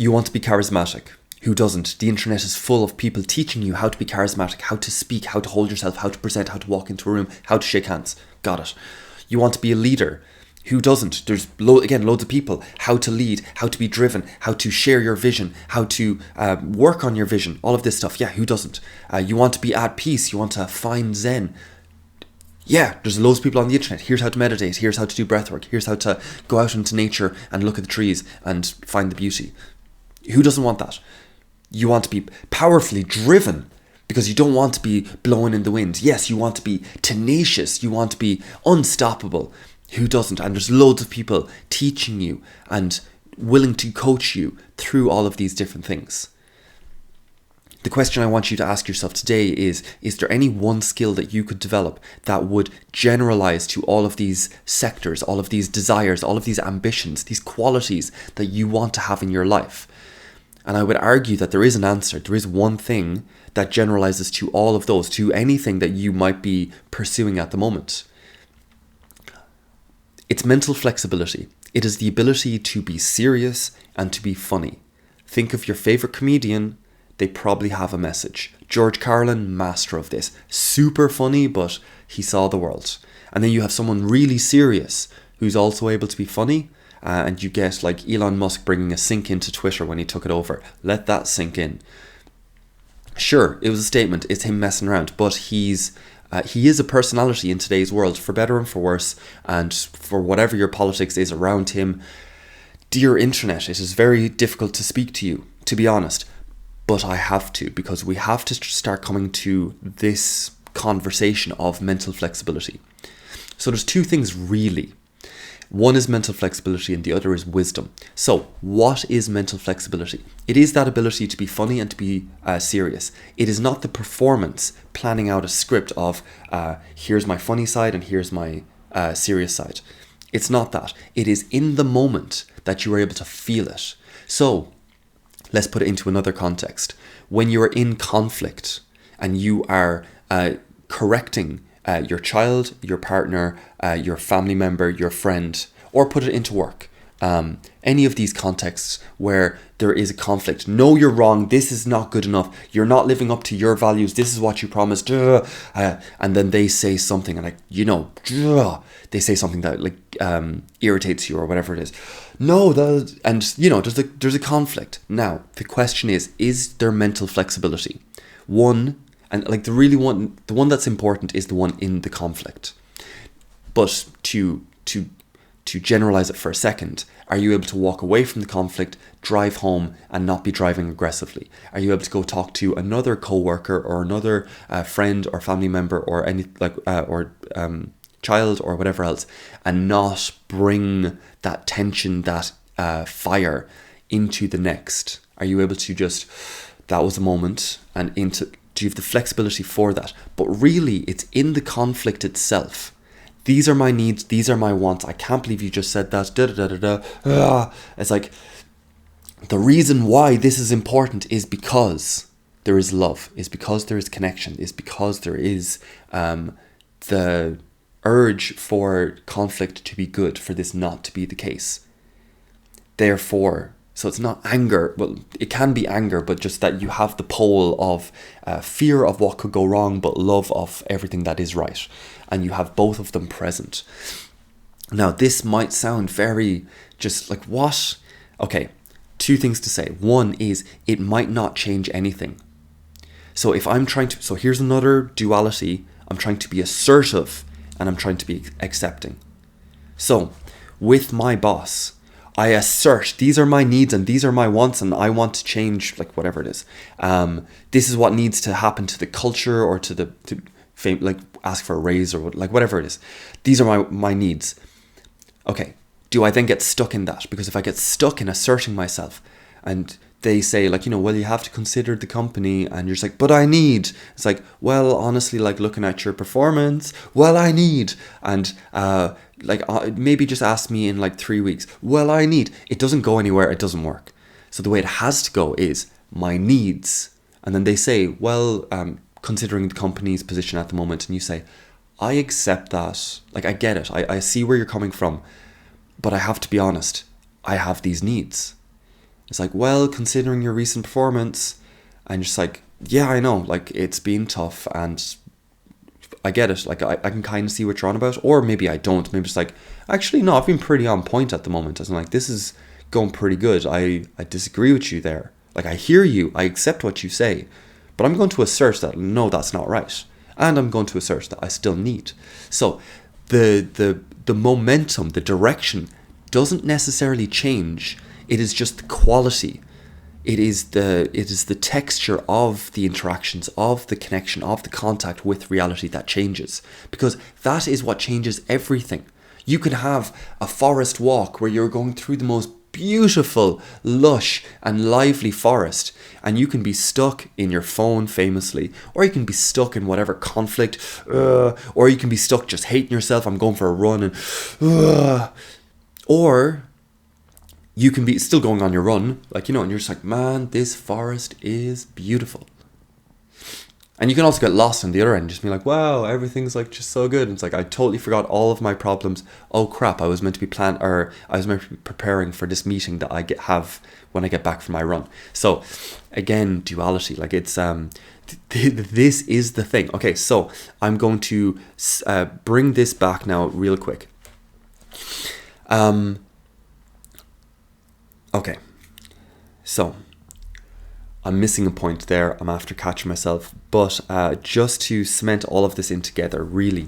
You want to be charismatic. Who doesn't? The internet is full of people teaching you how to be charismatic, how to speak, how to hold yourself, how to present, how to walk into a room, how to shake hands. Got it. You want to be a leader. Who doesn't? There's, loads of people. How to lead, how to be driven, how to share your vision, how to work on your vision, all of this stuff. Yeah, who doesn't? You want to be at peace. You want to find Zen. Yeah, there's loads of people on the internet. Here's how to meditate. Here's how to do breathwork. Here's how to go out into nature and look at the trees and find the beauty. Who doesn't want that? You want to be powerfully driven because you don't want to be blowing in the wind. Yes, you want to be tenacious. You want to be unstoppable. Who doesn't? And there's loads of people teaching you and willing to coach you through all of these different things. The question I want you to ask yourself today is there any one skill that you could develop that would generalize to all of these sectors, all of these desires, all of these ambitions, these qualities that you want to have in your life? And I would argue that there is an answer. There is one thing that generalizes to all of those, to anything that you might be pursuing at the moment. It's mental flexibility. It is the ability to be serious and to be funny. Think of your favorite comedian. They probably have a message. George Carlin, master of this. Super funny, but he saw the world. And then you have someone really serious who's also able to be funny. And you get like Elon Musk bringing a sink into Twitter when he took it over. Let that sink in. Sure, it was a statement. It's him messing around. But he is a personality in today's world, for better and for worse. And for whatever your politics is around him. Dear internet, it is very difficult to speak to you, to be honest. But I have to, because we have to start coming to this conversation of mental flexibility. So there's two things really. One is mental flexibility and the other is wisdom. So what is mental flexibility? It is that ability to be funny and to be serious. It is not the performance planning out a script of here's my funny side and here's my serious side. It's not that. It is in the moment that you are able to feel it. So let's put it into another context. When you are in conflict and you are correcting your child, your partner, your family member, your friend, or put it into work. Any of these contexts where there is a conflict. No, you're wrong. This is not good enough. You're not living up to your values. This is what you promised. And then they say something and they say something that irritates you or whatever it is. No, there's a conflict. Now, the question is there mental flexibility? One, and the one that's important is the one in the conflict. But to generalize it for a second, are you able to walk away from the conflict, drive home, and not be driving aggressively? Are you able to go talk to another co-worker or another friend or family member or child or whatever else, and not bring that tension, that fire into the next? Are you able to just, that was a moment, and do you have the flexibility for that? But really, it's in the conflict itself. These are my needs. These are my wants. I can't believe you just said that. It's like, the reason why this is important is because there is love, is because there is connection, is because there is the urge for conflict to be good, for this not to be the case. Therefore, so it's not anger. Well, it can be anger, but just that you have the pole of fear of what could go wrong, but love of everything that is right. And you have both of them present. Now, this might sound very just like, what? Okay, two things to say. One is it might not change anything. So if I'm so here's another duality. I'm trying to be assertive and I'm trying to be accepting. So with my boss, I assert these are my needs and these are my wants and I want to change, like whatever it is. This is what needs to happen to the culture or to ask for a raise or whatever it is. These are my needs. Okay, do I then get stuck in that? Because if I get stuck in asserting myself and they say well, you have to consider the company, and you're just like, but I need. It's like, well, honestly, looking at your performance, well, I need. And maybe just ask me in 3 weeks. Well, I need. It doesn't go anywhere. It doesn't work. So the way it has to go is my needs. And then they say, well, considering the company's position at the moment, and you say, I accept that. I get it. I see where you're coming from. But I have to be honest. I have these needs. It's like, well, considering your recent performance, and just like, yeah, I know, like it's been tough and I get it. Like I can kind of see what you're on about, or maybe I don't. Maybe it's like, actually, no, I've been pretty on point at the moment. As I'm like, this is going pretty good. I disagree with you there. Like I hear you, I accept what you say, but I'm going to assert that no, that's not right, and I'm going to assert that I still need. So the momentum, the direction, doesn't necessarily change. It is just the quality. It is the texture of the interactions, of the connection, of the contact with reality that changes. Because that is what changes everything. You could have a forest walk where you're going through the most beautiful, lush and lively forest, and you can be stuck in your phone famously, or you can be stuck in whatever conflict, or you can be stuck just hating yourself, I'm going for a run, and or you can be still going on your run, like, you know, and you're just like, man, this forest is beautiful. And you can also get lost on the other end, just be like, wow, everything's like just so good. And it's like, I totally forgot all of my problems. Oh crap, I was meant to be I was meant to be preparing for this meeting that I have when I get back from my run. So again, duality, like it's this is the thing. Okay, so I'm going to bring this back now real quick. Okay, so I'm missing a point there. I'm after catching myself. But just to cement all of this in together, really,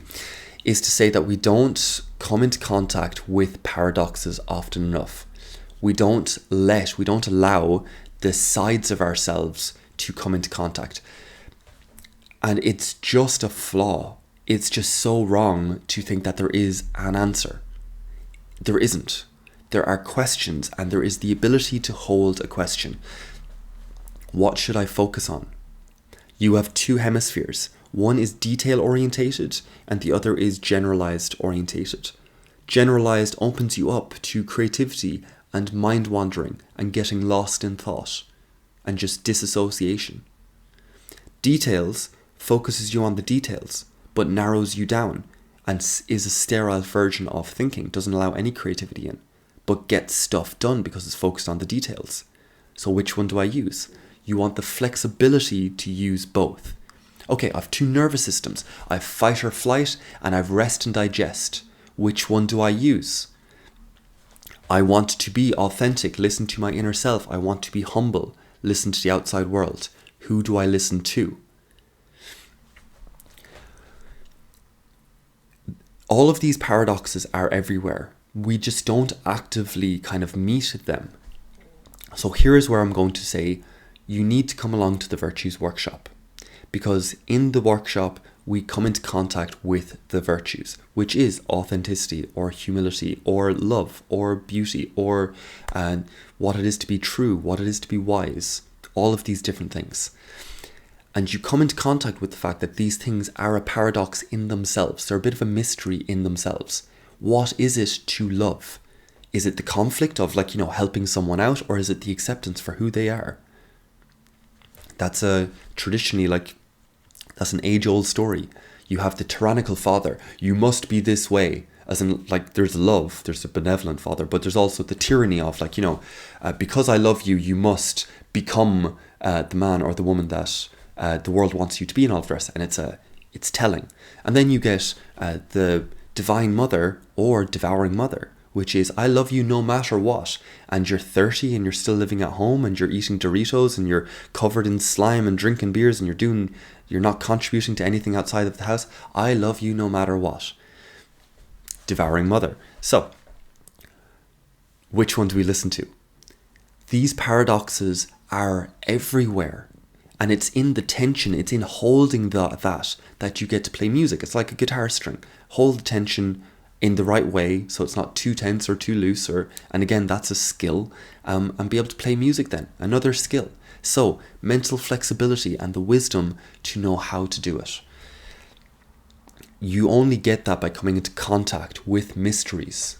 is to say that we don't come into contact with paradoxes often enough. We don't allow the sides of ourselves to come into contact. And it's just a flaw. It's just so wrong to think that there is an answer. There isn't. There are questions, and there is the ability to hold a question. What should I focus on? You have two hemispheres. One is detail orientated and the other is generalized orientated. Generalized opens you up to creativity and mind wandering and getting lost in thought and just disassociation. Details focuses you on the details but narrows you down and is a sterile version of thinking, doesn't allow any creativity in, but gets stuff done because it's focused on the details. So which one do I use? You want the flexibility to use both. Okay, I have two nervous systems. I have fight or flight and I have rest and digest. Which one do I use? I want to be authentic, listen to my inner self. I want to be humble, listen to the outside world. Who do I listen to? All of these paradoxes are everywhere. We just don't actively kind of meet them. So here is where I'm going to say, you need to come along to the virtues workshop, because in the workshop we come into contact with the virtues, which is authenticity or humility or love or beauty or what it is to be true, what it is to be wise, all of these different things. And you come into contact with the fact that these things are a paradox in themselves. They're a bit of a mystery in themselves. What is it to love? Is it the conflict of, like, you know, helping someone out, or is it the acceptance for who they are? That's traditionally, like, that's an age-old story. You have the tyrannical father. You must be this way. As in, like, there's love, there's a benevolent father, but there's also the tyranny of, like, you know, because I love you, you must become the man or the woman that the world wants you to be, and all of the rest. And it's telling. And then you get the divine mother or devouring mother, which is, I love you no matter what. And you're 30 and you're still living at home and you're eating Doritos and you're covered in slime and drinking beers and you're not contributing to anything outside of the house. I love you no matter what. Devouring mother. So, which one do we listen to? These paradoxes are everywhere. And it's in the tension, it's in holding that you get to play music. It's like a guitar string. Hold the tension in the right way, so it's not too tense or too loose, and again, that's a skill, and be able to play music then, another skill. So, mental flexibility and the wisdom to know how to do it. You only get that by coming into contact with mysteries.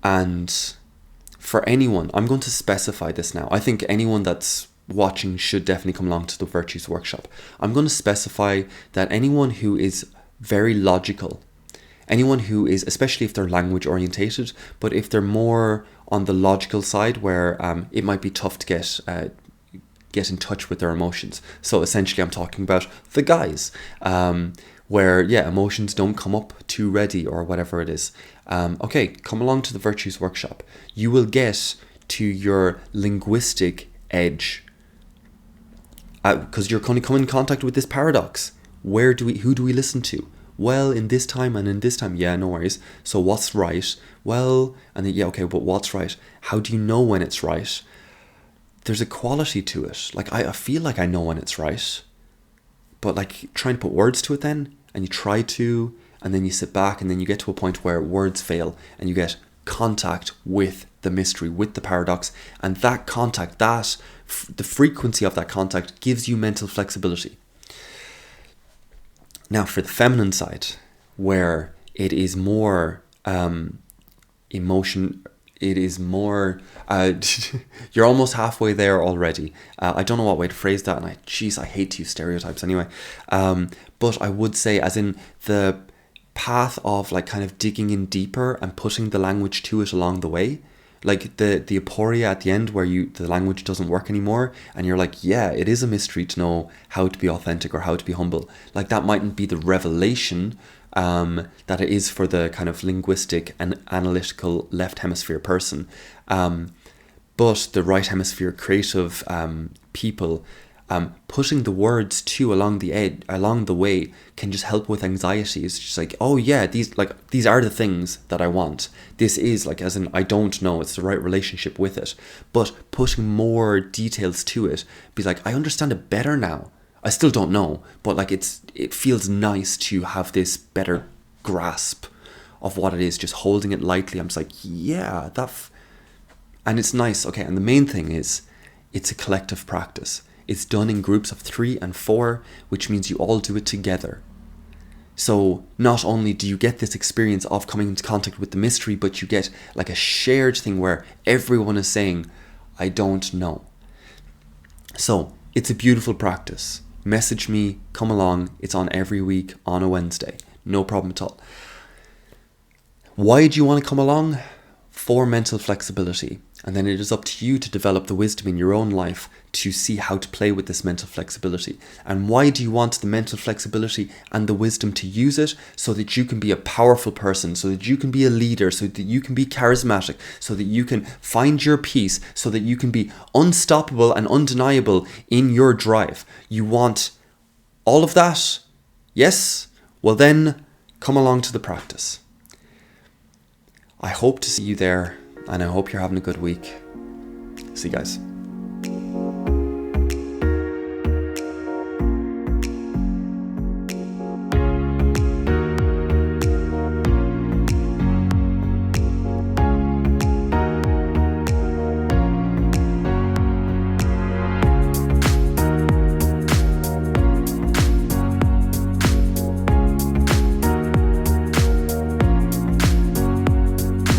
And for anyone, I'm going to specify this now. I think anyone that's watching should definitely come along to the Virtues Workshop. I'm going to specify that anyone who is very logical, anyone who is, especially if they're language orientated, but if they're more on the logical side where it might be tough to get in touch with their emotions. So essentially I'm talking about the guys, where emotions don't come up too ready or whatever it is. Okay, come along to the virtues workshop. You will get to your linguistic edge, because you're going to come in contact with this paradox. Who do we listen to? Well, in this time and in this time, yeah, no worries. So what's right? Well, and then, okay, but what's right? How do you know when it's right? There's a quality to it. Like, I feel like I know when it's right, but like trying to put words to it then, and you try to, and then you sit back and then you get to a point where words fail and you get contact with the mystery, with the paradox, and that contact, the frequency of that contact gives you mental flexibility. Now, for the feminine side, where it is more emotion, it is more, you're almost halfway there already. I don't know what way to phrase that, and I hate to use stereotypes anyway. But I would say, as in the path of like kind of digging in deeper and putting the language to it along the way, like the aporia at the end where the language doesn't work anymore, and you're like, yeah, it is a mystery to know how to be authentic or how to be humble. Like, that mightn't be the revelation that it is for the kind of linguistic and analytical left hemisphere person, but the right hemisphere creative people, putting the words to along the way can just help with anxiety. It's just like, oh yeah, these are the things that I want. This is like, as in, I don't know, it's the right relationship with it. But putting more details to it, be like, I understand it better now. I still don't know, but like it feels nice to have this better grasp of what it is, just holding it lightly. I'm just like, yeah, and it's nice. Okay, and the main thing is, it's a collective practice. It's done in groups of 3 and 4, which means you all do it together. So not only do you get this experience of coming into contact with the mystery, but you get like a shared thing where everyone is saying, I don't know. So it's a beautiful practice. Message me, come along. It's on every week on a Wednesday. No problem at all. Why do you want to come along? For mental flexibility. And then it is up to you to develop the wisdom in your own life to see how to play with this mental flexibility. And why do you want the mental flexibility and the wisdom to use it? So that you can be a powerful person, so that you can be a leader, so that you can be charismatic, so that you can find your peace, so that you can be unstoppable and undeniable in your drive. You want all of that? Yes? Well then, come along to the practice. I hope to see you there, and I hope you're having a good week. See you guys.